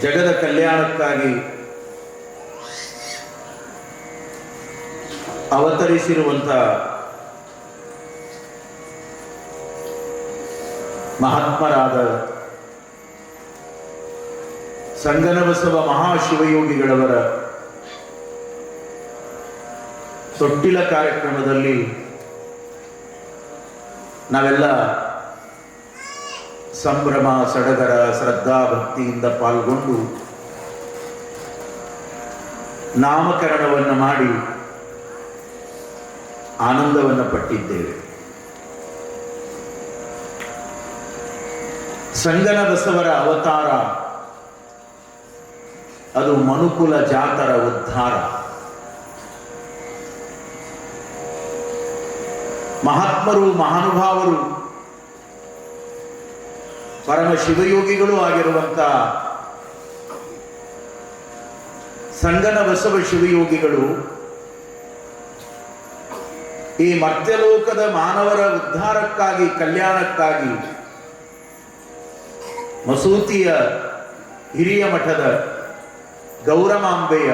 ಜಗದ ಕಲ್ಯಾಣಕ್ಕಾಗಿ ಅವತರಿಸಿರುವಂಥ ಮಹಾತ್ಮರಾದ ಸಂಗನಬಸವ ಮಹಾಶಿವಯೋಗಿಗಳವರ ತೊಟ್ಟಿಲ ಕಾರ್ಯಕ್ರಮದಲ್ಲಿ ನಾವೆಲ್ಲ ಸಂಭ್ರಮ ಸಡಗರ ಶ್ರದ್ಧಾ ಭಕ್ತಿಯಿಂದ ಪಾಲ್ಗೊಂಡು ನಾಮಕರಣವನ್ನು ಮಾಡಿ ಆನಂದವನ್ನು ಪಟ್ಟಿದ್ದೇವೆ. ಸಂಗನಬಸವರ ಅವತಾರ ಅದು ಮನುಕುಲ ಜಾತರ ಉದ್ಧಾರ. ಮಹಾತ್ಮರು ಮಹಾನುಭಾವರು ಪರಮ ಶಿವಯೋಗಿಗಳು ಆಗಿರುವಂಥ ಸಂಗನಬಸವ ಶಿವಯೋಗಿಗಳು ಈ ಮರ್ತ್ಯಲೋಕದ ಮಾನವರ ಉದ್ಧಾರಕ್ಕಾಗಿ ಕಲ್ಯಾಣಕ್ಕಾಗಿ ಮಸೂತಿಯ ಹಿರಿಯ ಮಠದ ಗೌರಮಾಂಬೆಯ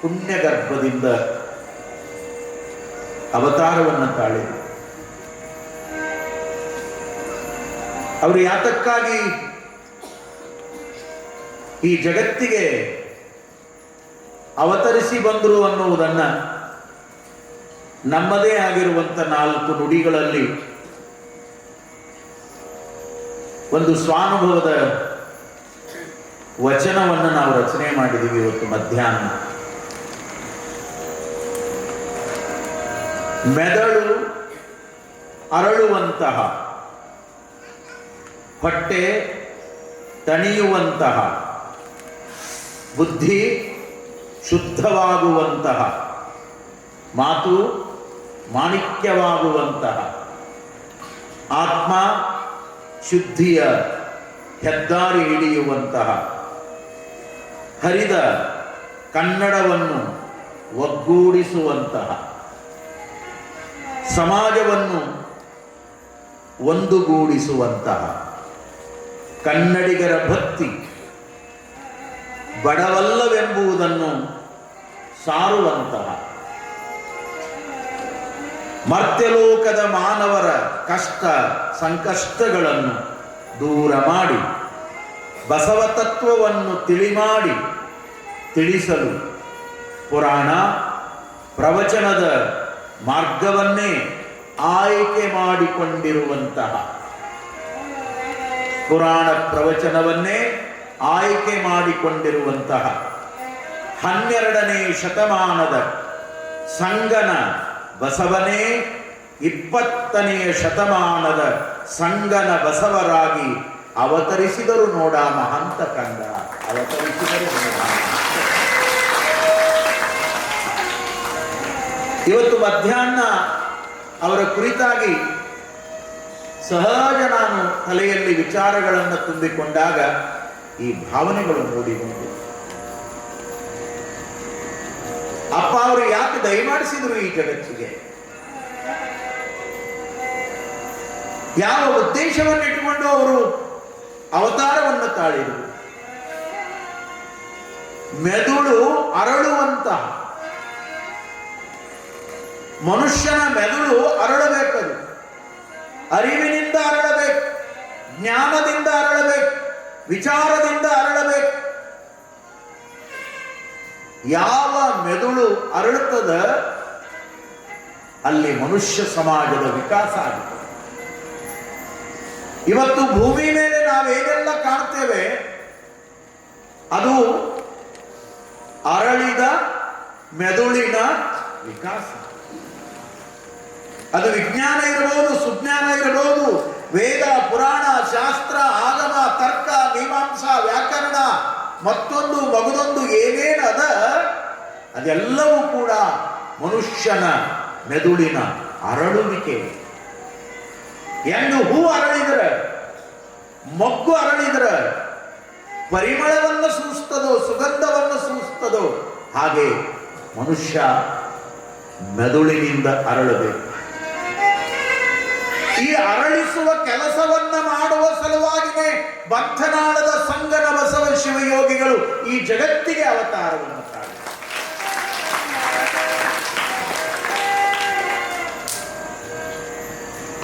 ಪುಣ್ಯಗರ್ಭದಿಂದ ಅವತಾರವನ್ನು ತಾಳಿದರು. ಅವರು ಯಾತಕ್ಕಾಗಿ ಈ ಜಗತ್ತಿಗೆ ಅವತರಿಸಿ ಬಂದರು ಅನ್ನುವುದನ್ನು ನಮ್ಮದೇ ಆಗಿರುವಂಥ 4 ನುಡಿಗಳಲ್ಲಿ ಒಂದು ಸ್ವಾನುಭವದ ವಚನವನ್ನು ನಾವು ರಚನೆ ಮಾಡಿದ್ದೀವಿ ಇವತ್ತು ಮಧ್ಯಾಹ್ನ. ಮೆದುಳು ಅರಳುವಂತಹ, ಹೊಟ್ಟೆ ತಣಿಯುವಂತಹ, ಬುದ್ಧಿ ಶುದ್ಧವಾಗುವಂತಹ, ಮಾತು ಮಾಣಿಕ್ಯವಾಗುವಂತಹ, ಆತ್ಮ ಶುದ್ಧಿಯ ಹೆದ್ದಾರಿ ಹಿಡಿಯುವಂತಹ, ಹರಿದ ಕನ್ನಡವನ್ನು ಒಗ್ಗೂಡಿಸುವಂತಹ, ಸಮಾಜವನ್ನು ಒಂದುಗೂಡಿಸುವಂತಹ, ಕನ್ನಡಿಗರ ಭಕ್ತಿ ಬಡವಲ್ಲವೆಂಬುದನ್ನು ಸಾರುವಂತಹ, ಮರ್ತ್ಯಲೋಕದ ಮಾನವರ ಕಷ್ಟ ಸಂಕಷ್ಟಗಳನ್ನು ದೂರ ಮಾಡಿ ಬಸವ ತತ್ವವನ್ನು ತಿಳಿಮಾಡಿ ತಿಳಿಸಲು ಪುರಾಣ ಪ್ರವಚನದ ಮಾರ್ಗವನ್ನೇ ಆಯ್ಕೆ ಮಾಡಿಕೊಂಡಿರುವಂತಹ, ಪುರಾಣ ಪ್ರವಚನವನ್ನೇ ಆಯ್ಕೆ ಮಾಡಿಕೊಂಡಿರುವಂತಹ 12ನೇ ಶತಮಾನದ ಸಂಗನ ಬಸವನೇ 20ನೇ ಶತಮಾನದ ಸಂಗನ ಬಸವರಾಗಿ ಅವತರಿಸಿದರು ನೋಡ ಮಹಂತ ಕಂದ, ಅವತರಿಸಿದರು ನೋಡ. ಇವತ್ತು ಮಧ್ಯಾಹ್ನ ಅವರ ಕುರಿತಾಗಿ ಸಹಜ ನಾನು ತಲೆಯಲ್ಲಿ ವಿಚಾರಗಳನ್ನು ತುಂಬಿಕೊಂಡಾಗ ಈ ಭಾವನೆಗಳು ಮೂಡಿಬಂತು. ಅಪ್ಪ ಅವರು ಯಾಕೆ ದಯಮಾಡಿಸಿದರು ಈ ಜಗತ್ತಿಗೆ? ಯಾವ ಉದ್ದೇಶವನ್ನು ಇಟ್ಟುಕೊಂಡು ಅವರು ಅವತಾರವನ್ನು ತಾಳಿದರು? ಮೆದುಳು ಅರಳುವಂತಹ, ಮನುಷ್ಯನ ಮೆದುಳು ಅರಳಬೇಕದು. ಅರಿವಿನಿಂದ ಅರಳಬೇಕು, ಜ್ಞಾನದಿಂದ ಅರಳಬೇಕು, ವಿಚಾರದಿಂದ ಅರಳಬೇಕು. ಯಾವ ಮೆದುಳು ಅರಳುತ್ತದ ಅಲ್ಲಿ ಮನುಷ್ಯ ಸಮಾಜದ ವಿಕಾಸ ಆಗುತ್ತೆ. ಇವತ್ತು ಭೂಮಿ ಮೇಲೆ ನಾವೇನೆಲ್ಲ ಕಾಣ್ತೇವೆ ಅದು ಅರಳಿದ ಮೆದುಳಿನ ವಿಕಾಸ. ಅದು ವಿಜ್ಞಾನ ಇರಬಹುದು, ಸುಜ್ಞಾನ ಇರಬಹುದು, ವೇದ ಪುರಾಣ ಶಾಸ್ತ್ರ ಆಗಮ ತರ್ಕ ಮೀಮಾಂಸಾ ವ್ಯಾಕರಣ ಮತ್ತೊಂದು ಮಗದೊಂದು ಏನೇನದ ಅದೆಲ್ಲವೂ ಕೂಡ ಮನುಷ್ಯನ ಮೆದುಳಿನ ಅರಳುವಿಕೆ. ಹೆಣ್ಣು ಹೂ ಅರಳಿದ್ರೆ, ಮೊಗ್ಗು ಅರಳಿದ್ರೆ ಪರಿಮಳವನ್ನು ಸೂಸ್ತದೋ ಸುಗಂಧವನ್ನು ಸೂಸ್ತದೋ ಹಾಗೆ ಮನುಷ್ಯ ಮೆದುಳಿನಿಂದ ಅರಳಬೇಕು. ಈ ಅರಳಿಸುವ ಕೆಲಸವನ್ನ ಮಾಡುವ ಸಲುವಾಗಿನೇ ಬಂಧನಾಳದ ಸಂಗನ ಬಸವ ಶಿವಯೋಗಿಗಳು ಈ ಜಗತ್ತಿಗೆ ಅವತಾರವನ್ನು ತಾಳಿದರು.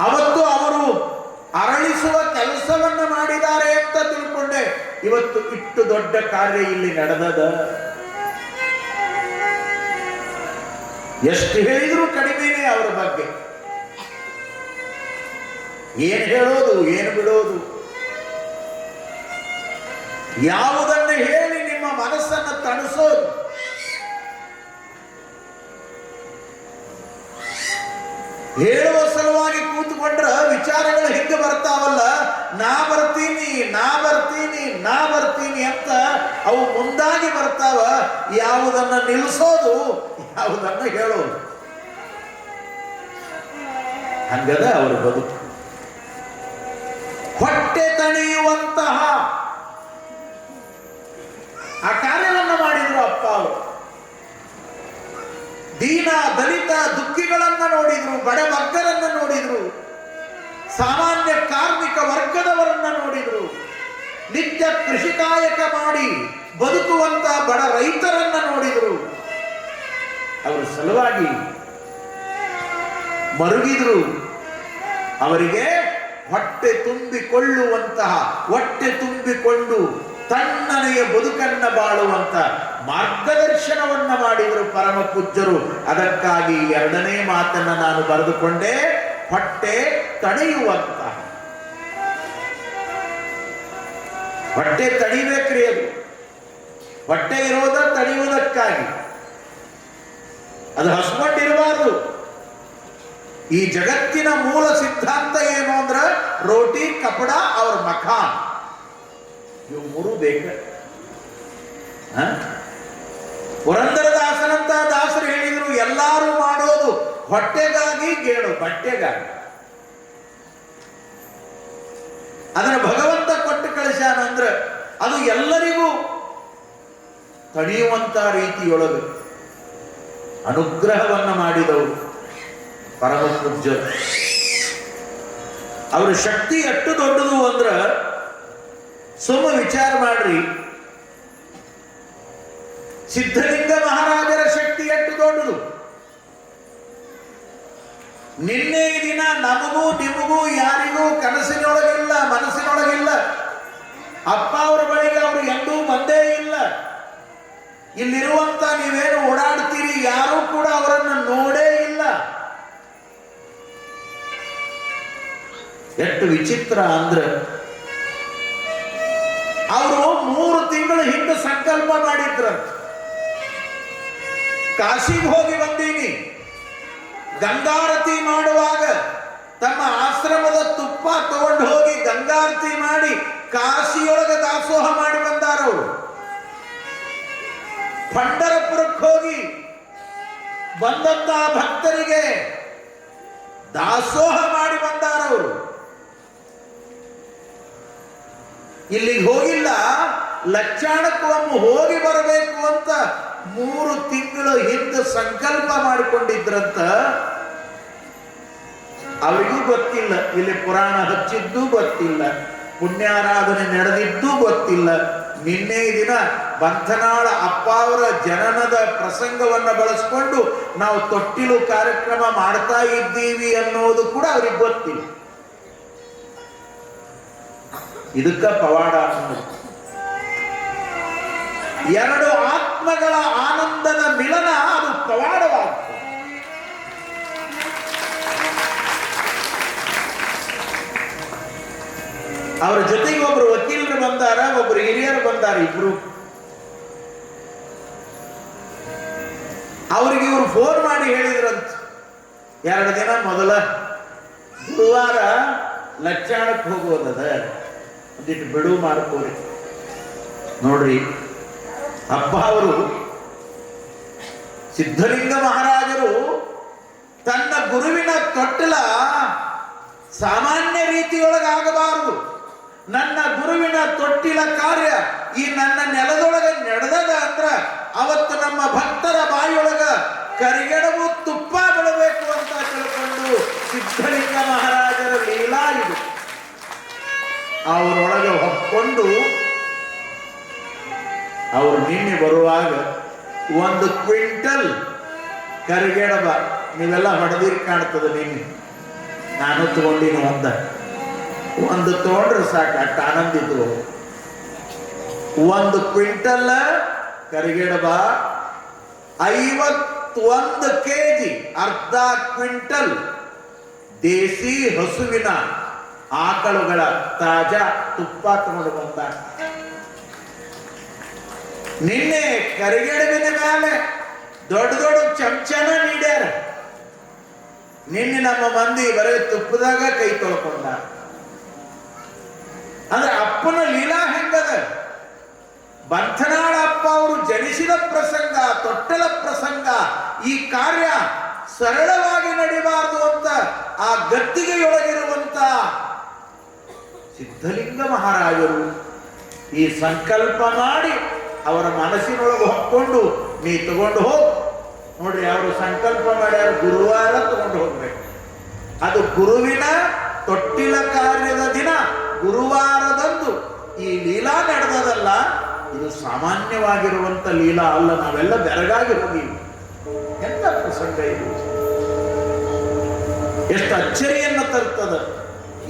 ಅವತ್ತು ಅವರು ಅರಳಿಸುವ ಕೆಲಸವನ್ನ ಮಾಡಿದ್ದಾರೆ ಅಂತ ತಿಳ್ಕೊಂಡೆ. ಇವತ್ತು ಇಷ್ಟು ದೊಡ್ಡ ಕಾರ್ಯ ಇಲ್ಲಿ ನಡೆದದ. ಎಷ್ಟು ಹೇಳಿದ್ರು ಕಡಿಮೆನೇ ಅವರ ಬಗ್ಗೆ. ಏನು ಹೇಳೋದು, ಏನು ಬಿಡೋದು, ಯಾವುದನ್ನು ಹೇಳಿ ನಿಮ್ಮ ಮನಸ್ಸನ್ನು ತಣಿಸೋದು. ಹೇಳುವ ಸಲುವಾಗಿ ಕೂತ್ಕೊಂಡ್ರ ವಿಚಾರಗಳು ಹಿಂದೆ ಬರ್ತಾವಲ್ಲ, ನಾ ಬರ್ತೀನಿ ನಾ ಬರ್ತೀನಿ ನಾ ಬರ್ತೀನಿ ಅಂತ ಅವು ಮುಂದಾಗಿ ಬರ್ತಾವ. ಯಾವುದನ್ನ ನಿಲ್ಲಿಸೋದು, ಯಾವುದನ್ನ ಹೇಳೋದು, ಹಂಗದ ಅವರ ಬದುಕು. ಹೊಟ್ಟೆ ತಣಿಯುವಂತಹ ಆ ಕಾರ್ಯವನ್ನು ಮಾಡಿದ್ರು ಅಪ್ಪ ಅವರು. ದೀನ ದಲಿತ ದುಃಖಿಗಳನ್ನ ನೋಡಿದ್ರು, ಬಡಬಗ್ಗರನ್ನ ನೋಡಿದ್ರು, ಸಾಮಾನ್ಯ ಕಾರ್ಮಿಕ ವರ್ಗದವರನ್ನ ನೋಡಿದ್ರು, ನಿತ್ಯ ಕೃಷಿ ಕಾಯಕ ಮಾಡಿ ಬದುಕುವಂತ ಬಡ ರೈತರನ್ನ ನೋಡಿದ್ರು. ಅವರ ಸಲುವಾಗಿ ಮರುಗಿದ್ರು. ಅವರಿಗೆ ಹೊಟ್ಟೆ ತುಂಬಿಕೊಳ್ಳುವಂತಹ, ಹೊಟ್ಟೆ ತುಂಬಿಕೊಂಡು ತಣ್ಣನೆಯ ಬದುಕನ್ನ ಬಾಳುವಂತ ಮಾರ್ಗದರ್ಶನವನ್ನ ಮಾಡಿದರು ಪರಮ ಪೂಜ್ಯರು. ಅದಕ್ಕಾಗಿ ಎರಡನೇ ಮಾತನ್ನ ನಾನು ಬರೆದುಕೊಂಡೆ, ಹೊಟ್ಟೆ ತಣಿಯುವಂತಹ. ಹೊಟ್ಟೆ ತಣಿಬೇಕ್ರಿ, ಅದು ಹೊಟ್ಟೆ ಇರೋದ ತಣಿಯುವುದಕ್ಕಾಗಿ. ಅದು ಹಸ್ಕೊಂಡಿರಬಾರದು. ಈ ಜಗತ್ತಿನ ಮೂಲ ಸಿದ್ಧಾಂತ ಏನು ಅಂದ್ರೆ ರೋಟಿ ಕಪಡ ಅವ್ರ ಮಖಾನ್, ಇವು ಮೂರು ಬೇಕ. ಪುರಂದರದಾಸನಂತ ದಾಸರು ಹೇಳಿದ್ರು, ಎಲ್ಲರೂ ಮಾಡೋದು ಹೊಟ್ಟೆಗಾಗಿ, ಗೇಣು ಬಟ್ಟೆಗಾಗಿ. ಅದನ್ನು ಭಗವಂತ ಕೊಟ್ಟು ಕಳಿಸ್ಯಾನಂದ್ರ ಅದು ಎಲ್ಲರಿಗೂ ತಣಿಯುವಂತ ರೀತಿಯೊಳಗೆ ಅನುಗ್ರಹವನ್ನ ಮಾಡಿದವರು ಪರಮ ಪೂಜ್ಯರು. ಅವರ ಶಕ್ತಿ ಎಷ್ಟು ದೊಡ್ಡದು ಅಂದ್ರ ಸುಮ್ಮ ವಿಚಾರ ಮಾಡ್ರಿ. ಸಿದ್ಧಲಿಂಗ ಮಹಾರಾಜರ ಶಕ್ತಿ ಎಷ್ಟು ದೊಡ್ಡದು. ನಿನ್ನೆ ದಿನ ನಮಗೂ ನಿಮಗೂ ಯಾರಿಗೂ ಕನಸಿನೊಳಗಿಲ್ಲ, ಮನಸ್ಸಿನೊಳಗಿಲ್ಲ. ಅಪ್ಪ ಅವರ ಬಳಿಗೆ ಅವರು ಎಂದೂ ಬಂದೇ ಇಲ್ಲ. ಇಲ್ಲಿರುವಂತ ನೀವೇನು ಓಡಾಡ್ತೀರಿ, ಯಾರೂ ಕೂಡ ಅವರನ್ನು ನೋಡೇ ಇಲ್ಲ. ಎಷ್ಟು ವಿಚಿತ್ರ ಅಂದ್ರೆ, ಅವರು 3 ತಿಂಗಳು ಹಿಂದೆ ಸಂಕಲ್ಪ ಮಾಡಿದ್ರಂತ, ಕಾಶಿಗೆ ಹೋಗಿ ಬಂದೀನಿ. ಗಂಗಾರತಿ ಮಾಡುವಾಗ ತಮ್ಮ ಆಶ್ರಮದ ತುಪ್ಪ ತಗೊಂಡು ಹೋಗಿ ಗಂಗಾರತಿ ಮಾಡಿ ಕಾಶಿಯೊಳಗೆ ದಾಸೋಹ ಮಾಡಿ ಬಂದಾರವರು. ಪಂಢರಪುರಕ್ಕೆ ಹೋಗಿ ಬಂದಂತಹ ಭಕ್ತರಿಗೆ ದಾಸೋಹ ಮಾಡಿ ಬಂದಾರವರು. ಇಲ್ಲಿಗೆ ಹೋಗಿಲ್ಲ, ಲಕ್ಷಾಣಕ್ಕೊಮ್ಮೆ ಹೋಗಿ ಬರಬೇಕು ಅಂತ 3 ತಿಂಗಳು ಹಿಂದೆ ಸಂಕಲ್ಪ ಮಾಡಿಕೊಂಡಿದ್ರಂತ. ಅವರಿಗೂ ಗೊತ್ತಿಲ್ಲ, ಇಲ್ಲಿ ಪುರಾಣ ಹಚ್ಚಿದ್ದು ಗೊತ್ತಿಲ್ಲ, ಪುಣ್ಯಾರಾಧನೆ ನಡೆದಿದ್ದು ಗೊತ್ತಿಲ್ಲ. ನಿನ್ನೆ ದಿನ ಬಂಧನಾಳ ಅಪ್ಪ ಅವರ ಜನನದ ಪ್ರಸಂಗವನ್ನ ಬಳಸ್ಕೊಂಡು ನಾವು ತೊಟ್ಟಿಲು ಕಾರ್ಯಕ್ರಮ ಮಾಡ್ತಾ ಇದ್ದೀವಿ ಅನ್ನೋದು ಕೂಡ ಅವ್ರಿಗೆ ಗೊತ್ತಿಲ್ಲ. ಇದಕ್ಕ ಪವಾಡ ಅನ್ನೋದು. 2 ಆತ್ಮಗಳ ಆನಂದದ ಮಿಲನ, ಅದು ಪವಾಡವಾಗ್ತದೆ. ಅವರ ಜೊತೆಗೆ ಒಬ್ರು ವಕೀಲರು ಬಂದಾರ, ಒಬ್ರು ಹಿರಿಯರು ಬಂದಾರ, ಇಬ್ರು. ಅವ್ರಿಗೆ ಇವರು ಫೋನ್ ಮಾಡಿ ಹೇಳಿದ್ರಂತ, 2 ದಿನ ಮೊದಲ ಗುರುವಾರ ಲಕ್ಷಾಣಕ್ಕೆ ಹೋಗೋದದ, ಒಂದಿಟ್ಟು ಬಿಡುವು ಮಾಡ್ಕೋರಿ. ನೋಡ್ರಿ, ಅಪ್ಪ ಅವರು ಸಿದ್ಧಲಿಂಗ ಮಹಾರಾಜರು ತನ್ನ ಗುರುವಿನ ತೊಟ್ಟಲ ಸಾಮಾನ್ಯ ರೀತಿಯೊಳಗಾಗಬಾರದು. ನನ್ನ ಗುರುವಿನ ತೊಟ್ಟಿಲ ಕಾರ್ಯ ಈ ನನ್ನ ನೆಲದೊಳಗೆ ನಡೆದದ ಅಂದ್ರ ಅವತ್ತು ನಮ್ಮ ಭಕ್ತರ ಬಾಯಿಯೊಳಗ ಕರಿಗೆಡವು ತುಪ್ಪ ಬೆಳಬೇಕು ಅಂತ ತಿಳ್ಕೊಂಡು ಸಿದ್ಧಲಿಂಗ ಮಹಾರಾಜರ ಲೀಲಾ ಇದು. ಅವರೊಳಗೆ ಹೊಕ್ಕೊಂಡು ಅವ್ರು ನಿನ್ನೆ ಬರುವಾಗ 1 ಕ್ವಿಂಟಲ್ ಕರಿಗಡಬ, ನೀವೆಲ್ಲ ಹೊಡೆದಿರಿ ಕಾಣ್ತದೆ. ನಿನ್ನೆ ನಾನು ತಗೊಂಡಿನಿ, ಒಂದು ತಗೊಂಡ್ರೆ ಸಾಕು, ಅಷ್ಟು ಆನಂದಿದ್ರು. 1 ಕ್ವಿಂಟಲ್ ಕರಿಗಡಬ, 51 ಕೆಜಿ, ಅರ್ಧ ಕ್ವಿಂಟಲ್ ದೇಸಿ ಹಸುವಿನ ಆಕಳುಗಳ ತಾಜಾ ತುಪ್ಪ ತಗೊಂಡು ಬಂದ. ನಿನ್ನೆ ಕರಿಗಡಬಿನ ಮೇಲೆ ದೊಡ್ಡ ದೊಡ್ಡ ಚಮಚನ ನೀಡ್ಯಾರ. ನಿನ್ನೆ ನಮ್ಮ ಮಂದಿ ಬರೀ ತುಪ್ಪದಾಗ ಕೈ ತೊಳ್ಕೊಂಡ. ಅಂದ್ರೆ ಅಪ್ಪನ ಲೀಲಾ ಹೆಂಗದ. ಬಂಥನಾಳ ಅಪ್ಪ ಅವರು ಜನಿಸಿದ ಪ್ರಸಂಗ, ತೊಟ್ಟಲ ಪ್ರಸಂಗ, ಈ ಕಾರ್ಯ ಸರಳವಾಗಿ ನಡಿಬಾರದು ಅಂತ ಆ ಗದ್ದಿಗೆಯೊಳಗಿರುವಂತ ಸಿದ್ಧಲಿಂಗ ಮಹಾರಾಜರು ಈ ಸಂಕಲ್ಪ ಮಾಡಿ ಅವರ ಮನಸ್ಸಿನೊಳಗೆ ಹೊಕ್ಕೊಂಡು, ನೀ ತಗೊಂಡು ಹೋಗ್ ನೋಡ್ರಿ. ಅವರು ಸಂಕಲ್ಪ ಮಾಡ್ಯಾರ, ಗುರುವಾರ ತಗೊಂಡು ಹೋಗ್ಬೇಕು. ಅದು ಗುರುವಿನ ತೊಟ್ಟಿಲ ಕಾರ್ಯದ ದಿನ ಗುರುವಾರದಂದು ಈ ಲೀಲಾ ನಡೆದದಲ್ಲ. ಇದು ಸಾಮಾನ್ಯವಾಗಿರುವಂತ ಲೀಲಾ ಅಲ್ಲ. ನಾವೆಲ್ಲ ಬೆರಗಾಗಿ ಹೋಗಿವಿ. ಎಂತ ಪ್ರಸಂಗ ಇದು, ಎಷ್ಟು ಅಚ್ಚರಿಯನ್ನು ತರ್ತದ.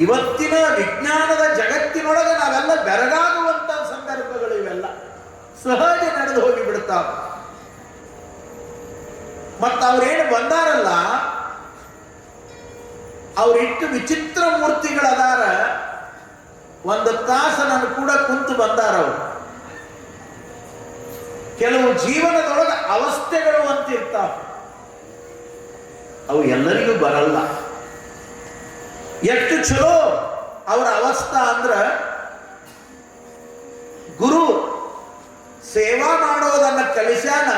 ಇವತ್ತಿನ ವಿಜ್ಞಾನದ ಜಗತ್ತಿನೊಳಗೆ ನಾವೆಲ್ಲ ಬೆರಗಾಗುವಂತ ಸಂದರ್ಭಗಳು ಇವೆಲ್ಲ ಸಹಜ ನಡೆದು ಹೋಗಿ ಬಿಡ್ತಾವ. ಮತ್ತ ಅವ್ರೇನು ಬಂದಾರಲ್ಲ, ಅವ್ರಿಟ್ಟು ವಿಚಿತ್ರ ಮೂರ್ತಿಗಳದಾರ. 1 ತಾಸು ನನ್ನ ಕೂಡ ಕುಂತು ಬಂದಾರ. ಅವರು ಕೆಲವು ಜೀವನದೊಳಗೆ ಅವಸ್ಥೆಗಳು ಅಂತಿರ್ತಾವ, ಅವು ಎಲ್ಲರಿಗೂ ಬರಲ್ಲ. ಎಷ್ಟು ಚಲೋ ಅವರ ಅವಸ್ಥಾ ಅಂದ್ರ, ಗುರು ಸೇವಾ ಮಾಡೋದನ್ನ ಕಲಿಸ್ಯಾನ,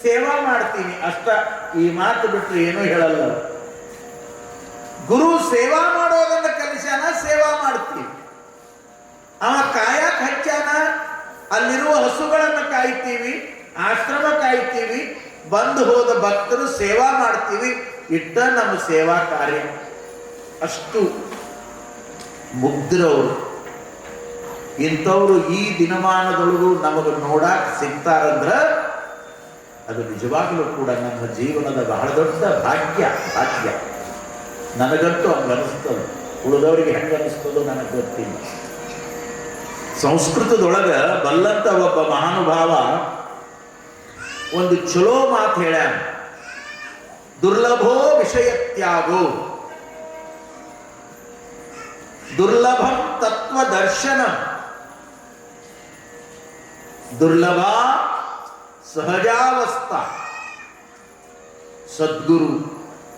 ಸೇವಾ ಮಾಡ್ತೀನಿ ಅಷ್ಟ. ಈ ಮಾತು ಬಿಟ್ಟರೆ ಏನೂ ಹೇಳಲ್ಲ. ಗುರು ಸೇವಾ ಮಾಡೋದನ್ನ ಕಲಿಸ್ಯಾನ, ಸೇವಾ ಮಾಡ್ತೀವಿ. ಅವ ಕಾಯಕ್ ಹಚ್ಚಾನ, ಅಲ್ಲಿರುವ ಹಸುಗಳನ್ನು ಕಾಯ್ತೀವಿ, ಆಶ್ರಮ ಕಾಯ್ತೀವಿ, ಬಂದು ಹೋದ ಭಕ್ತರು ಸೇವಾ ಮಾಡ್ತೀವಿ. ಇಟ್ಟ ನಮ್ಮ ಸೇವಾ ಕಾರ್ಯ. ಅಷ್ಟು ಮುಗ್ಧರವರು. ಇಂಥವ್ರು ಈ ದಿನಮಾನದೊಳಗೂ ನಮಗೆ ನೋಡಾಕ್ ಸಿಗ್ತಾರಂದ್ರ ಅದು ನಿಜವಾಗಲೂ ಕೂಡ ನಮ್ಮ ಜೀವನದ ಬಹಳ ದೊಡ್ಡ ಭಾಗ್ಯ. ನನಗಂತೂ ಹಂಗೆ ಅನಿಸ್ತದೆ. ಉಳಿದವರಿಗೆ ಹೆಂಗೆ ಅನಿಸ್ತದೋ ನನಗೆ ಗೊತ್ತಿಲ್ಲ. ಸಂಸ್ಕೃತದೊಳಗ ಬಲ್ಲಂತ ಒಬ್ಬ ಮಹಾನುಭಾವ ಒಂದು ಚಲೋ ಮಾತು ಹೇಳ್ಯಾನ. ದುರ್ಲಭೋ ವಿಷಯತ್ಯಾಗೋ ದುರ್ಲಭಂ ತತ್ವದರ್ಶನ ದುರ್ಲಭ ಸಹಜಾವಸ್ಥಾ ಸದ್ಗುರು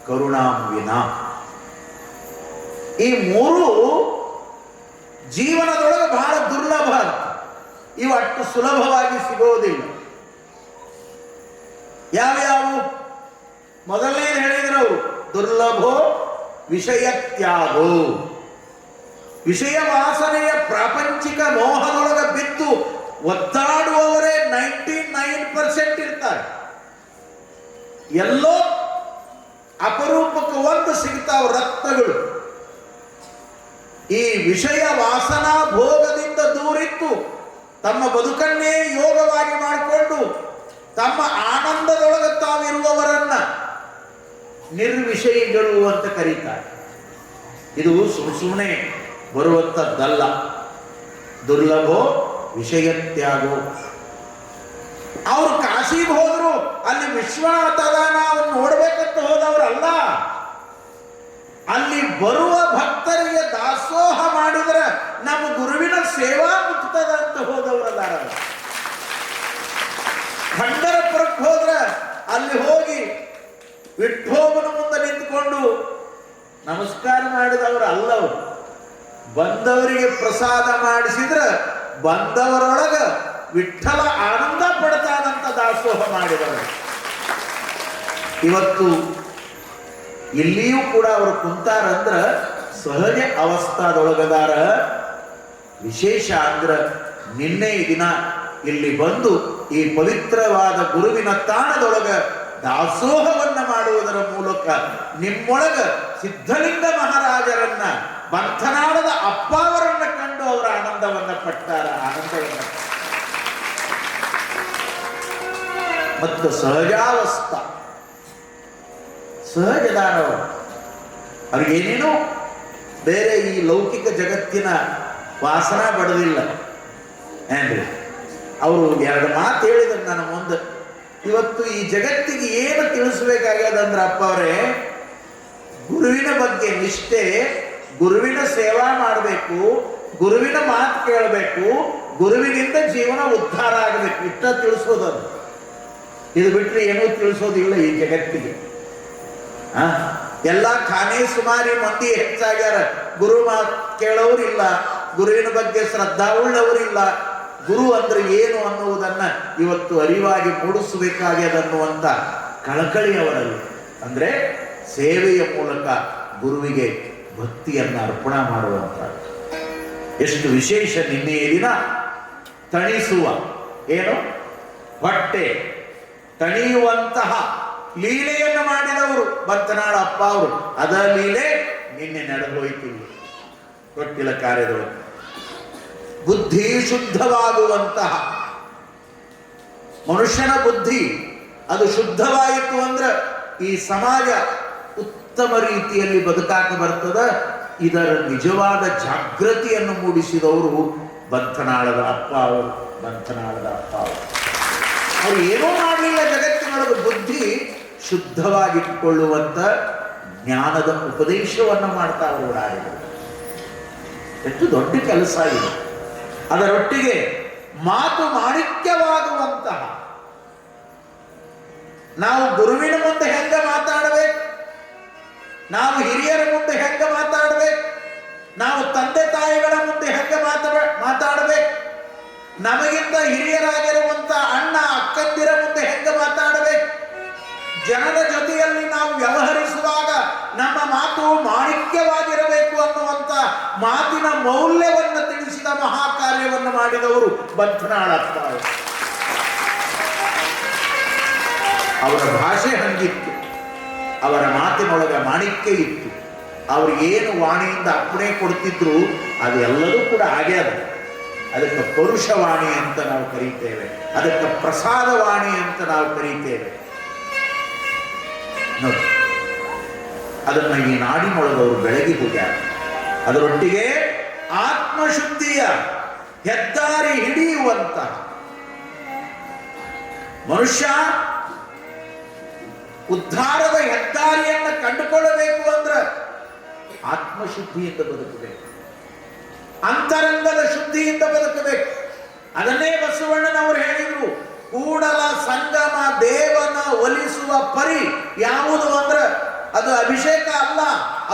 ಕರುಣಾಂ ವಿನಾ. ಈ 3 ಜೀವನದೊಳಗೆ ಬಹಳ ದುರ್ಲಭ. ಇವು ಅಷ್ಟು ಸುಲಭವಾಗಿ ಸಿಗೋದಿಲ್ಲ. ಯಾವ್ಯಾವು? ಮೊದಲನೇ ಹೇಳಿದ್ರು, ದುರ್ಲಭೋ ವಿಷಯತ್ಯಾಗೋ. ವಿಷಯ ವಾಸನೆಯ ಪ್ರಾಪಂಚಿಕ ಮೋಹದೊಳಗೆ ಬಿದ್ದು ಒತ್ತಾಡುವವರೇ 99% ಇರ್ತಾರೆ. ಎಲ್ಲೋ ಅಪರೂಪಕ್ಕೆ ಒಂದು ಸಿಗ್ತಾವ ರತ್ನಗಳು. ಈ ವಿಷಯ ವಾಸನಾ ಭೋಗದಿಂದ ದೂರಿತ್ತು ತಮ್ಮ ಬದುಕನ್ನೇ ಯೋಗವಾಗಿ ಮಾಡಿಕೊಂಡು ತಮ್ಮ ಆನಂದದೊಳಗೆ ತಾವಿರುವವರನ್ನ ನಿರ್ವಿಷಯಿಗಳು ಅಂತ ಕರೀತಾರೆ. ಇದು ಸುಮ್ಮನೆ ಬರುವಂಥದ್ದಲ್ಲ. ದುರ್ಲಭೋ ವಿಷಯತ್ಯಾಗೋ. ಅವರು ಕಾಶಿಗೆ ಹೋದ್ರು, ಅಲ್ಲಿ ವಿಶ್ವನಾಥ ಅವನ್ನ ನೋಡ್ಬೇಕಂತ ಹೋದವರಲ್ಲ. ಅಲ್ಲಿ ಬರುವ ಭಕ್ತರಿಗೆ ದಾಸೋಹ ಮಾಡಿದ್ರೆ ನಮ್ಮ ಗುರುವಿನ ಸೇವಾ ಮುಕ್ತದಂತ ಹೋದವರದಾರ. ಖಂಡರಪುರಕ್ಕೆ ಹೋದ್ರೆ ಅಲ್ಲಿ ಹೋಗಿ ವಿಠೋಬನ ಮುಂದೆ ನಿಂತ್ಕೊಂಡು ನಮಸ್ಕಾರ ಮಾಡಿದವರು ಅಲ್ಲವರು. ಬಂದವರಿಗೆ ಪ್ರಸಾದ ಮಾಡಿಸಿದ್ರೆ ಬಂದವರೊಳಗ ವಿಠಲ ಆನಂದ ಪಡ್ತಾನಂತ ದಾಸೋಹ ಮಾಡಿದವರು. ಇವತ್ತು ಇಲ್ಲಿಯೂ ಕೂಡ ಅವರು ಕುಂತಾರಂದ್ರ ಸಹಜ ಅವಸ್ಥಾದೊಳಗದಾರ. ವಿಶೇಷ ಅಂದ್ರ ನಿನ್ನೆ ಈ ದಿನ ಇಲ್ಲಿ ಬಂದು ಈ ಪವಿತ್ರವಾದ ಗುರುವಿನ ತಾಣದೊಳಗ ದಾಸೋಹವನ್ನ ಮಾಡುವುದರ ಮೂಲಕ ನಿಮ್ಮೊಳಗ ಸಿದ್ಧಲಿಂಗ ಮಹಾರಾಜರನ್ನ, ಬಂಥನಾಳದ ಅಪ್ಪ ಅವರನ್ನ ಕಂಡು ಅವರ ಆನಂದವನ್ನ ಪಟ್ಟಾರ. ಆನಂದವನ್ನ ಮತ್ತು ಸಹಜಾವಸ್ಥಾ ಸಹಜದಾನವರು ಅವ್ರಿಗೇನೇನೋ ಬೇರೆ ಈ ಲೌಕಿಕ ಜಗತ್ತಿನ ವಾಸನ ಬಡದಿಲ್ಲ ಏನ್ರಿ. ಅವರು ಎರಡು ಮಾತು ಹೇಳಿದ್ರು ನನ್ನ ಮುಂದೆ. ಇವತ್ತು ಈ ಜಗತ್ತಿಗೆ ಏನು ತಿಳಿಸ್ಬೇಕಾಗ್ಯದಂದ್ರೆ ಅಪ್ಪ ಅವರೇ, ಗುರುವಿನ ಬಗ್ಗೆ ನಿಷ್ಠೆ, ಗುರುವಿನ ಸೇವಾ ಮಾಡಬೇಕು, ಗುರುವಿನ ಮಾತು ಕೇಳಬೇಕು, ಗುರುವಿನಿಂದ ಜೀವನ ಉದ್ಧಾರ ಆಗಬೇಕು, ಇಷ್ಟ ತಿಳಿಸೋದದು. ಇದು ಬಿಟ್ಟರೆ ಏನೂ ತಿಳಿಸೋದಿಲ್ಲ ಈ ಜಗತ್ತಿಗೆ. ಎಲ್ಲ ಖಾನೆ ಸುಮಾರಿ ಮಂದಿ ಹೆಚ್ಚಾಗ್ಯಾರ. ಗುರು ಮಾತು ಕೇಳೋರಿಲ್ಲ, ಗುರುವಿನ ಬಗ್ಗೆ ಶ್ರದ್ಧಾವುಳ್ಳವರಿಲ್ಲ. ಗುರು ಅಂದ್ರೆ ಏನು ಅನ್ನುವುದನ್ನ ಇವತ್ತು ಅರಿವಾಗಿ ಮೂಡಿಸಬೇಕಾಗ್ಯದನ್ನುವಂಥ ಕಳಕಳಿ ಅವರಲ್ಲಿ. ಅಂದ್ರೆ ಸೇವೆಯ ಮೂಲಕ ಗುರುವಿಗೆ ಭಕ್ತಿಯನ್ನು ಅರ್ಪಣೆ ಮಾಡುವಂತ ಎಷ್ಟು ವಿಶೇಷ. ನಿನ್ನೆಯ ದಿನ ತಣಿಸುವ ಏನು ಹೊಟ್ಟೆ ತಣಿಯುವಂತಹ ಲೀಲೆಯನ್ನು ಮಾಡಿದವರು ಬಂತನಾಳ ಅಪ್ಪ ಅವರು. ಅದ ಲೀಲೆ ನಿನ್ನೆ ನಡೆದು ಹೋಯ್ತಿಲ್ಲ. ಗೊತ್ತಿಲ್ಲ ಕಾರ್ಯದವರು ಬುದ್ಧಿ ಶುದ್ಧವಾಗುವಂತಹ ಮನುಷ್ಯನ ಬುದ್ಧಿ ಅದು ಶುದ್ಧವಾಯಿತು ಅಂದ್ರೆ ಈ ಸಮಾಜ ಉತ್ತಮ ರೀತಿಯಲ್ಲಿ ಬದುಕಾಕ ಬರ್ತದ. ಇದರ ನಿಜವಾದ ಜಾಗೃತಿಯನ್ನು ಮೂಡಿಸಿದವರು ಬಂತನಾಳದ ಅಪ್ಪ ಅವರು. ಬಂತನಾಳದ ಅಪ್ಪ ಅವರು ಏನೂ ಮಾಡಲಿಲ್ಲ ಜಗತ್ತಿನೊಳಗೆ. ಬುದ್ಧಿ ಶುದ್ಧವಾಗಿಟ್ಟುಕೊಳ್ಳುವಂತ ಜ್ಞಾನದ ಉಪದೇಶವನ್ನು ಮಾಡ್ತಾ ಅವರು ಓಡಾಡಿದರು. ಎಷ್ಟು ದೊಡ್ಡ ಕೆಲಸ ಇದೆ. ಅದರೊಟ್ಟಿಗೆ ಮಾತು ಮಾಣಿಕ್ಯವಾಗುವಂತಹ, ನಾವು ಗುರುವಿನ ಮುಂದೆ ಹೆಂಗ ಮಾತಾಡಬೇಕು, ನಾವು ಹಿರಿಯರ ಮುಂದೆ ಹೆಂಗ ಮಾತಾಡಬೇಕು, ನಾವು ತಂದೆ ತಾಯಿಗಳ ಮುಂದೆ ಹೆಂಗ ಮಾತಾಡಬೇಕು, ನಮಗಿಂತ ಹಿರಿಯರಾಗಿರುವಂತ ಅಣ್ಣ ಅಕ್ಕಂದಿರ ಮುಂದೆ ಹೆಂಗ ಮಾತಾಡಬೇಕು, ಜನರ ಜೊತೆಯಲ್ಲಿ ನಾವು ವ್ಯವಹರಿಸುವಾಗ ನಮ್ಮ ಮಾತು ಮಾಣಿಕ್ಯವಾಗಿರಬೇಕು ಅನ್ನುವಂಥ ಮಾತಿನ ಮೌಲ್ಯವನ್ನು ತಿಳಿಸಿದ ಮಹಾಕಾರ್ಯವನ್ನು ಮಾಡಿದವರು ಬಂತನಾಳಪ್ಪ. ಅವರ ಭಾಷೆ ಹಂಗಿತ್ತು, ಅವರ ಮಾತಿನೊಳಗೆ ಮಾಣಿಕ್ಯ ಇತ್ತು. ಅವ್ರಿಗೇನು ವಾಣಿಯಿಂದ ಅಪ್ಪಣೆ ಕೊಡ್ತಿದ್ರು ಅದೆಲ್ಲವೂ ಕೂಡ ಆಗ್ಯದ. ಅದಕ್ಕೆ ಪರುಷವಾಣಿ ಅಂತ ನಾವು ಕರೀತೇವೆ, ಅದಕ್ಕೆ ಪ್ರಸಾದವಾಣಿ ಅಂತ ನಾವು ಕರೀತೇವೆ. ನೋಡಿ, ಅದನ್ನ ಈ ನಾಡಿನೊಳಗವರು ಬೆಳಗಿ ಹೋಗ್ಯಾರ. ಅದರೊಟ್ಟಿಗೆ ಆತ್ಮಶುದ್ಧಿಯ ಹೆದ್ದಾರಿ ಹಿಡಿಯುವಂತಹ ಮನುಷ್ಯ ಉದ್ಧಾರದ ಹೆದ್ದಾರಿಯನ್ನು ಕಂಡುಕೊಳ್ಳಬೇಕು ಅಂದ್ರೆ ಆತ್ಮಶುದ್ಧಿಯಿಂದ ಬದುಕಬೇಕು, ಅಂತರಂಗದ ಶುದ್ಧಿಯಿಂದ ಬದುಕಬೇಕು. ಅದನ್ನೇ ಬಸವಣ್ಣನವರು ಹೇಳಿದ್ರು. ಕೂಡಲ ಸಂಗಮ ದೇವನ ಒಲಿಸುವ ಪರಿ ಯಾವುದು ಅಂದ್ರೆ ಅದು ಅಭಿಷೇಕ ಅಲ್ಲ,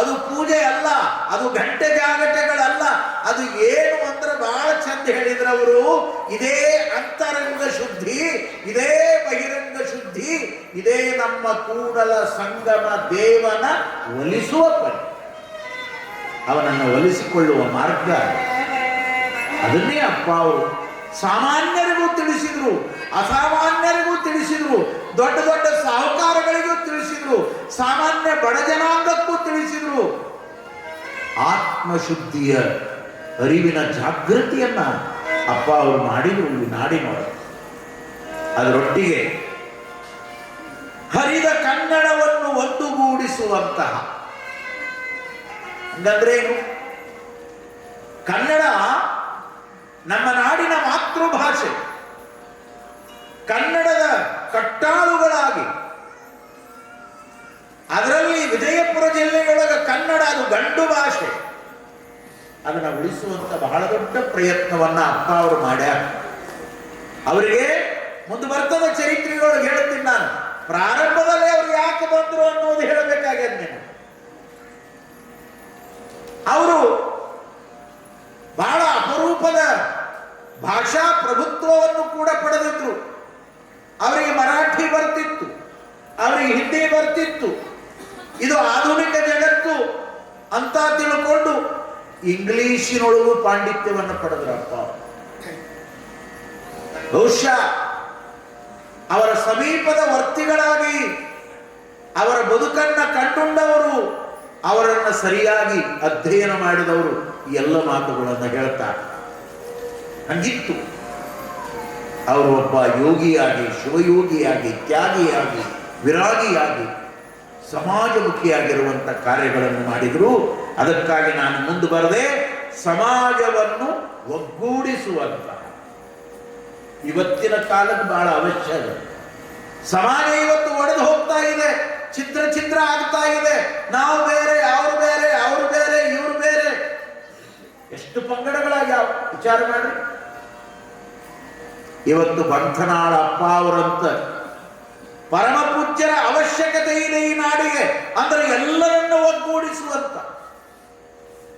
ಅದು ಪೂಜೆ ಅಲ್ಲ, ಅದು ಗಂಟೆ ಜಾಗಟೆಗಳಲ್ಲ. ಅದು ಏನು ಅಂದ್ರೆ ಬಹಳ ಚಂದ ಹೇಳಿದ್ರವರು. ಇದೇ ಅಂತರಂಗ ಶುದ್ಧಿ, ಇದೇ ಬಹಿರಂಗ ಶುದ್ಧಿ, ಇದೇ ನಮ್ಮ ಕೂಡಲ ಸಂಗಮ ದೇವನ ಒಲಿಸುವ ಪರಿ, ಅವನನ್ನು ಒಲಿಸಿಕೊಳ್ಳುವ ಮಾರ್ಗ. ಅದನ್ನೇ ಅಪ್ಪ ಅವರು ಸಾಮಾನ್ಯರಿಗೂ ತಿಳಿಸಿದ್ರು, ಅಸಾಮಾನ್ಯರಿಗೂ ತಿಳಿಸಿದ್ರು, ದೊಡ್ಡ ದೊಡ್ಡ ಸಾಹುಕಾರಗಳಿಗೂ ತಿಳಿಸಿದ್ರು, ಸಾಮಾನ್ಯ ಬಡ ಜನಾಂಗಕ್ಕೂ ತಿಳಿಸಿದ್ರು. ಆತ್ಮಶುದ್ಧಿಯ ಅರಿವಿನ ಜಾಗೃತಿಯನ್ನ ಅಪ್ಪ ಅವರು ಮಾಡಿದ್ರು ಈ ನಾಡಿನೊಳಗೆ. ಅದರೊಟ್ಟಿಗೆ ಹರಿದ ಕನ್ನಡವನ್ನು ಒಂದುಗೂಡಿಸುವಂತಹ, ಹಂಗಂದ್ರೇನು? ಕನ್ನಡ ನಮ್ಮ ನಾಡಿನ ಮಾತೃಭಾಷೆ. ಕನ್ನಡದ ಕಟ್ಟಾಳುಗಳಾಗಿ, ಅದರಲ್ಲಿ ವಿಜಯಪುರ ಜಿಲ್ಲೆಯೊಳಗೆ ಕನ್ನಡ ಅದು ಗಂಡು ಭಾಷೆ, ಅದನ್ನು ಉಳಿಸುವಂತ ಬಹಳ ದೊಡ್ಡ ಪ್ರಯತ್ನವನ್ನ ಅಪ್ಪ ಅವರು ಮಾಡ್ಯಾರ. ಅವರಿಗೆ ಮುಂದೆ ಬರ್ತದ ಚರಿತ್ರೆಯೊಳಗೆ ಹೇಳ್ತೀನಿ ನಾನು. ಪ್ರಾರಂಭದಲ್ಲೇ ಅವ್ರು ಯಾಕೆ ಬಂದ್ರು ಅನ್ನೋದು ಹೇಳಬೇಕಾಗ್ಯದ ನೀನು. ಅವರು ಬಹಳ ಅಪರೂಪದ ಭಾಷಾ ಪ್ರಭುತ್ವವನ್ನು ಕೂಡ ಪಡೆದಿದ್ರು. ಅವರಿಗೆ ಮರಾಠಿ ಬರ್ತಿತ್ತು, ಅವರಿಗೆ ಹಿಂದಿ ಬರ್ತಿತ್ತು. ಇದು ಆಧುನಿಕ ಜಗತ್ತು ಅಂತ ತಿಳ್ಕೊಂಡು ಇಂಗ್ಲಿಶಿನೊಳಗೂ ಪಾಂಡಿತ್ಯವನ್ನು ಪಡೆದ್ರಪ್ಪ. ಬಹುಶಃ ಅವರ ಸಮೀಪದ ವರ್ತಿಗಳಾಗಿ ಅವರ ಬದುಕನ್ನ ಕಂಡುಕೊಂಡವರು, ಅವರನ್ನು ಸರಿಯಾಗಿ ಅಧ್ಯಯನ ಮಾಡಿದವರು ಈ ಎಲ್ಲ ಮಾತುಗಳನ್ನು ಹೇಳ್ತಾರೆ. ಹಂಗಿತ್ತು. ಅವರು ಒಬ್ಬ ಯೋಗಿಯಾಗಿ, ಶಿವಯೋಗಿಯಾಗಿ, ತ್ಯಾಗಿಯಾಗಿ, ವಿರಾಗಿಯಾಗಿ, ಸಮಾಜಮುಖಿಯಾಗಿರುವಂಥ ಕಾರ್ಯಗಳನ್ನು ಮಾಡಿದರು. ಅದಕ್ಕಾಗಿ ನಾನು ಮುಂದೆ ಬರದೆ ಸಮಾಜವನ್ನು ಒಗ್ಗೂಡಿಸುವಂತ ಇವತ್ತಿನ ಕಾಲಕ್ಕೆ ಬಹಳ ಅವಶ್ಯಕ. ಸಮಾಜ ಇವತ್ತು ಒಡೆದು ಹೋಗ್ತಾ ಇದೆ, ಚಿತ್ರ ಆಗ್ತಾ ಇದೆ. ನಾವು ಬೇರೆ, ಅವರು ಬೇರೆ, ಅವರು ಬೇರೆ, ಇವರು ಬೇರೆ, ಎಷ್ಟು ಪಂಗಡಗಳಾಗ್ಯಾವ ವಿಚಾರ ಮಾಡ್ರಿ. ಇವತ್ತು ಬಂಧನಾಳ ಅಪ್ಪ ಅವರಂತ ಪರಮ ಪೂಜ್ಯರ ಅವಶ್ಯಕತೆ ಇದೆ ಈ ನಾಡಿಗೆ. ಅಂದರೆ ಎಲ್ಲರನ್ನು ಒಗ್ಗೂಡಿಸುವಂತ,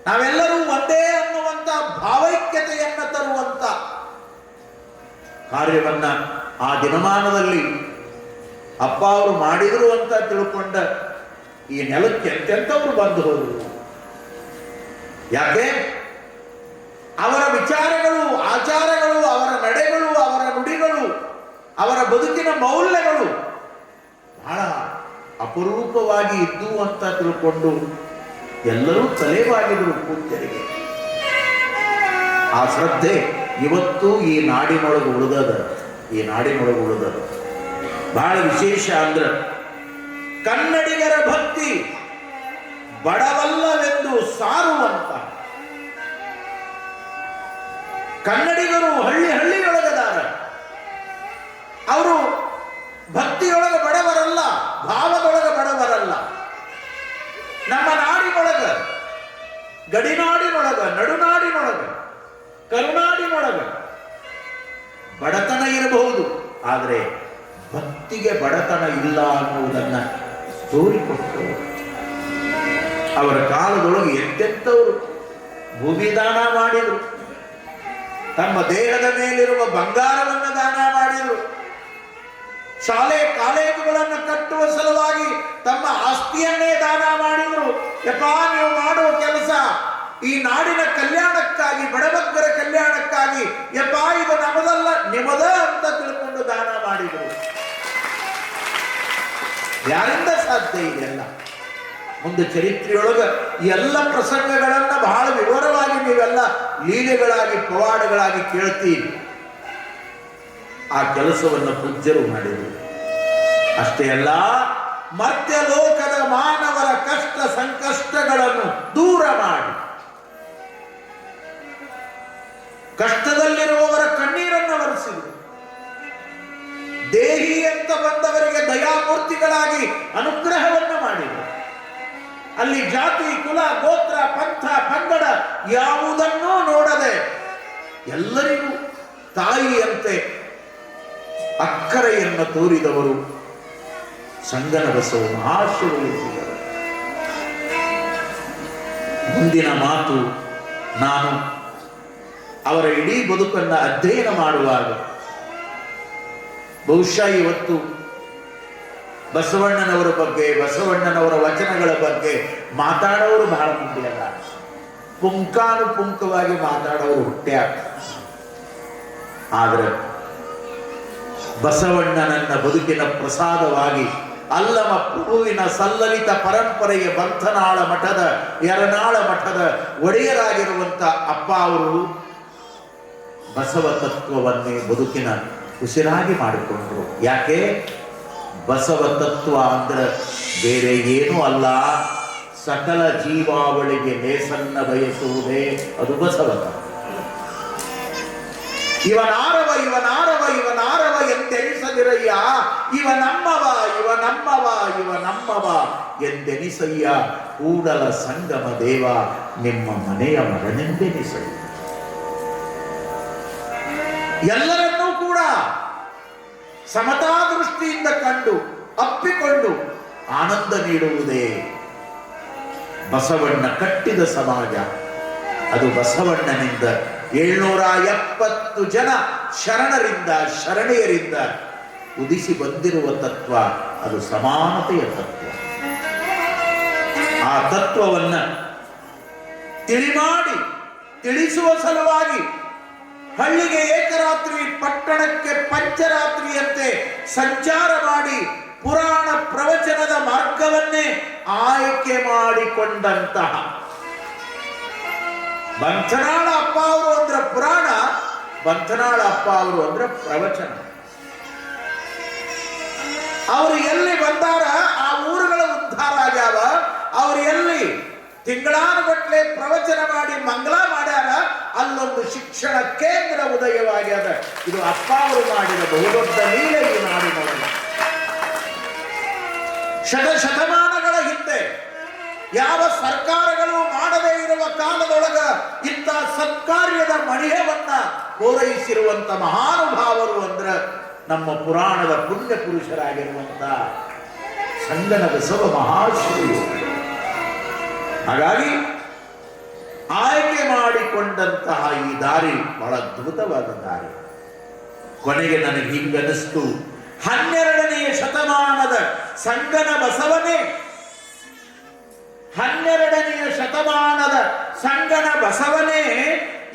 ನಾವೆಲ್ಲರೂ ಒಂದೇ ಅನ್ನುವಂತ ಭಾವೈಕ್ಯತೆಯನ್ನು ತರುವಂತ ಕಾರ್ಯವನ್ನ ಆ ದಿನಮಾನದಲ್ಲಿ ಅಪ್ಪ ಅವರು ಮಾಡಿದರು ಅಂತ ತಿಳ್ಕೊಂಡ ಈ ನೆಲಕ್ಕೆ ಎಂತೆಂಥವ್ರು ಬಂದು ಹೋದರು. ಯಾಕೆ? ಅವರ ವಿಚಾರಗಳು, ಆಚಾರಗಳು, ಅವರ ನಡೆಗಳು, ಅವರ ನುಡಿಗಳು, ಅವರ ಬದುಕಿನ ಮೌಲ್ಯಗಳು ಬಹಳ ಅಪರೂಪವಾಗಿ ಇದ್ದು ಅಂತ ತಿಳ್ಕೊಂಡು ಎಲ್ಲರೂ ತಲೆಬಾಗಿದರು ಪೂಜ್ಯರಿಗೆ. ಆ ಶ್ರದ್ಧೆ ಇವತ್ತು ಈ ನಾಡಿನೊಳಗೆ ಉಳಿದದ. ಬಹಳ ವಿಶೇಷ ಅಂದ್ರೆ ಕನ್ನಡಿಗರ ಭಕ್ತಿ ಬಡವಲ್ಲವೆಂದು ಸಾರುವಂತ ಕನ್ನಡಿಗರು ಹಳ್ಳಿಯೊಳಗದಾರ. ಅವರು ಭಕ್ತಿಯೊಳಗ ಬಡವರಲ್ಲ, ಭಾವದೊಳಗ ಬಡವರಲ್ಲ. ನಮ್ಮ ನಾಡಿನೊಳಗ, ಗಡಿನಾಡಿನೊಳಗ, ನಡುನಾಡಿನೊಳಗ, ಕರುನಾಡಿನೊಳಗ ಬಡತನ ಇರಬಹುದು, ಆದರೆ ಭಕ್ತಿಗೆ ಬಡತನ ಇಲ್ಲ ಅನ್ನುವುದನ್ನ ತೋರಿಕೊಟ್ಟು ಅವರ ಕಾಲದೊಳಗೆ ಎಂತೆಂಥವರು ಭೂಮಿದಾನ ಮಾಡಿದರು, ತಮ್ಮ ದೇಹದ ಮೇಲಿರುವ ಬಂಗಾರವನ್ನು ದಾನ ಮಾಡಿದರು, ಶಾಲೆ ಕಾಲೇಜುಗಳನ್ನು ಕಟ್ಟುವ ಸಲುವಾಗಿ ತಮ್ಮ ಆಸ್ತಿಯನ್ನೇ ದಾನ ಮಾಡಿದರು. ಯಪ್ಪ, ನೀವು ಮಾಡುವ ಕೆಲಸ ಈ ನಾಡಿನ ಕಲ್ಯಾಣಕ್ಕಾಗಿ, ಬಡಬಗ್ಗರ ಕಲ್ಯಾಣಕ್ಕಾಗಿ, ಯಪ್ಪ ಇದು ನಮದಲ್ಲ ನಿಮದ ಅಂತ ತಿಳ್ಕೊಂಡು ದಾನ ಮಾಡಿದರು. ಯಾರಿಂದ ಸಾಧ್ಯ ಇದೆಲ್ಲ? ಮುಂದೆ ಚರಿತ್ರೆಯೊಳಗ ಎಲ್ಲ ಪ್ರಸಂಗಗಳನ್ನ ಬಹಳ ವಿವರವಾಗಿ ನೀವೆಲ್ಲ ಲೀಲೆಗಳಾಗಿ, ಪವಾಡಗಳಾಗಿ ಕೇಳ್ತೀವಿ. ಆ ಕೆಲಸವನ್ನು ಪೂಜ್ಯರು ಮಾಡಿದರು. ಅಷ್ಟೇ ಅಲ್ಲ, ಮರ್ತ್ಯ ಲೋಕದ ಮಾನವರ ಕಷ್ಟ ಸಂಕಷ್ಟಗಳನ್ನು ದೂರ ಮಾಡಿ, ಕಷ್ಟದಲ್ಲಿರುವವರ ಕಣ್ಣೀರನ್ನು ಒರೆಸಿದರು. ದೇಹಿ ಅಂತ ಬಂದವರಿಗೆ ದಯಾಮೂರ್ತಿಗಳಾಗಿ ಅನುಗ್ರಹವನ್ನು ಮಾಡಿದರು. ಅಲ್ಲಿ ಜಾತಿ, ಕುಲ, ಗೋತ್ರ, ಪಂಥ, ಪಂಗಡ ಯಾವುದನ್ನೂ ನೋಡದೆ ಎಲ್ಲರಿಗೂ ತಾಯಿಯಂತೆ ಅಕ್ಕರೆಯನ್ನು ತೋರಿದವರು ಸಂಗನ ಬಸವ ಮಹಾಶಿವಲಿಂಗರು. ಮುಂದಿನ ಮಾತು, ನಾನು ಅವರ ಇಡೀ ಬದುಕನ್ನು ಅಧ್ಯಯನ ಮಾಡುವಾಗ ಬಹುಶಃ ಇವತ್ತು ಬಸವಣ್ಣನವರ ಬಗ್ಗೆ, ಬಸವಣ್ಣನವರ ವಚನಗಳ ಬಗ್ಗೆ ಮಾತಾಡೋರು ಬಹಳ ಮಂದಿ ಅಲ್ಲ, ಪುಂಖಾನುಪುಂಖವಾಗಿ ಮಾತಾಡೋರು ಹುಟ್ಟ್ಯಾರ. ಆದರೆ ಬಸವಣ್ಣನನ್ನ ಬದುಕಿನ ಪ್ರಸಾದವಾಗಿ ಅಲ್ಲಮ ಪ್ರಭುವಿನ ಸಲ್ಲಲಿತ ಪರಂಪರೆಯ ಬಂಧನಾಳ ಮಠದ, ಯರನಾಳ ಮಠದ ಒಡೆಯರಾಗಿರುವಂತ ಅಪ್ಪ ಅವರು ಬಸವ ತತ್ವವನ್ನೇ ಬದುಕಿನ ಉಸಿರಾಗಿ ಮಾಡಿಕೊಂಡ್ರು. ಯಾಕೆ? ಬಸವ ತತ್ವ ಅಂದ್ರೆ ಬೇರೆ ಏನೂ ಅಲ್ಲ, ಸಕಲ ಜೀವಾವಳಿಗೆ ಲೇಸನ್ನ ಬಯಸುವುದೇ ಅದು ಬಸವ ತತ್ವ. ಇವನಾರವ ಇವನಾರವ ಇವನಾರವ ಎಂದೆನಿಸದಿರಯ್ಯ, ಇವ ನಮ್ಮವ ಇವ ನಮ್ಮವ ಇವ ನಮ್ಮವ ಎಂದೆನಿಸಯ್ಯ, ಕೂಡಲ ಸಂಗಮ ದೇವ ನಿಮ್ಮ ಮನೆಯ ಮಗನೆಂದೆನಿಸಯ್ಯ. ಎಲ್ಲರನ್ನೂ ಕೂಡ ಸಮತಾ ದೃಷ್ಟಿಯಿಂದ ಕಂಡು ಅಪ್ಪಿಕೊಂಡು ಆನಂದ ನೀಡುವುದೇ ಬಸವಣ್ಣ ಕಟ್ಟಿದ ಸಮಾಜ. ಅದು ಬಸವಣ್ಣನಿಂದ 770 ಜನ ಶರಣರಿಂದ, ಶರಣೆಯರಿಂದ ಉದಿಸಿ ಬಂದಿರುವ ತತ್ವ, ಅದು ಸಮಾನತೆಯ ತತ್ವ. ಆ ತತ್ವವನ್ನ ತಿಳಿಮಾಡಿ ತಿಳಿಸುವ ಸಲುವಾಗಿ ಹಳ್ಳಿಗೆ ಏಕರಾತ್ರಿ, ಪಟ್ಟಣಕ್ಕೆ ಪಂಚರಾತ್ರಿಯಂತೆ ಸಂಚಾರ ಮಾಡಿ ಪುರಾಣ ಪ್ರವಚನದ ಮಾರ್ಗವನ್ನೇ ಆಯ್ಕೆ ಮಾಡಿಕೊಂಡಂತಹ ಬಂಧನಾಳ ಅಪ್ಪ ಅವರು ಅಂದ್ರೆ ಪುರಾಣ, ಬಂಧನಾಳ ಅಪ್ಪ ಅವರು ಅಂದ್ರೆ ಪ್ರವಚನ. ಅವರು ಎಲ್ಲಿ ಬಂದಾರ ಆ ಊರುಗಳ ಉದ್ಧಾರ ಆಗ್ಯಾವ. ಅವರು ಎಲ್ಲಿ ತಿಂಗಳಾನುಗಟ್ಲೆ ಪ್ರವಚನ ಮಾಡಿ ಮಂಗಲ ಮಾಡ್ಯಾರ ಅಲ್ಲೊಂದು ಶಿಕ್ಷಣ ಕೇಂದ್ರ ಉದಯವಾಗ್ಯದ. ಇದು ಅಪ್ಪ ಅವರು ಮಾಡಿದ ಬಹುದೊಡ್ಡ ಲೀಲೆ ಈ ನಾಡಿನೊಳಗೆ. ಶತಮಾನಗಳ ಹಿಂದೆ ಯಾವ ಸರ್ಕಾರಗಳು ಮಾಡದೇ ಇರುವ ಕಾಲದೊಳಗ ಇಂಥ ಸತ್ಕಾರ್ಯದ ಮಣಿಯವನ್ನ ಪೂರೈಸಿರುವಂತ ಮಹಾನುಭಾವರು ಅಂದ್ರ ನಮ್ಮ ಪುರಾಣದ ಪುಣ್ಯ ಪುರುಷರಾಗಿರುವಂತ ಸಂಗನ ಬಸವ ಮಹಾಶ್ರೀ. ಹಾಗಾಗಿ ಆಯ್ಕೆ ಮಾಡಿಕೊಂಡಂತಹ ಈ ದಾರಿ ಬಹಳ ಅದ್ಭುತವಾದ ದಾರಿ. ಕೊನೆಗೆ ನನಗೆ ಹಿಂಗನಿಸ್ತು, 12ನೇ ಶತಮಾನದ ಸಂಗನ ಬಸವನೇ 12ನೇ ಶತಮಾನದ ಸಂಗನ ಬಸವನೇ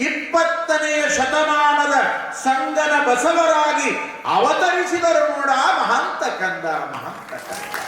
20ನೇ ಶತಮಾನದ ಸಂಗನ ಬಸವರಾಗಿ ಅವತರಿಸಿದರು ನೋಡ ಮಹಂತ ಕಂದ ಮಹಂತ ಕಂದ.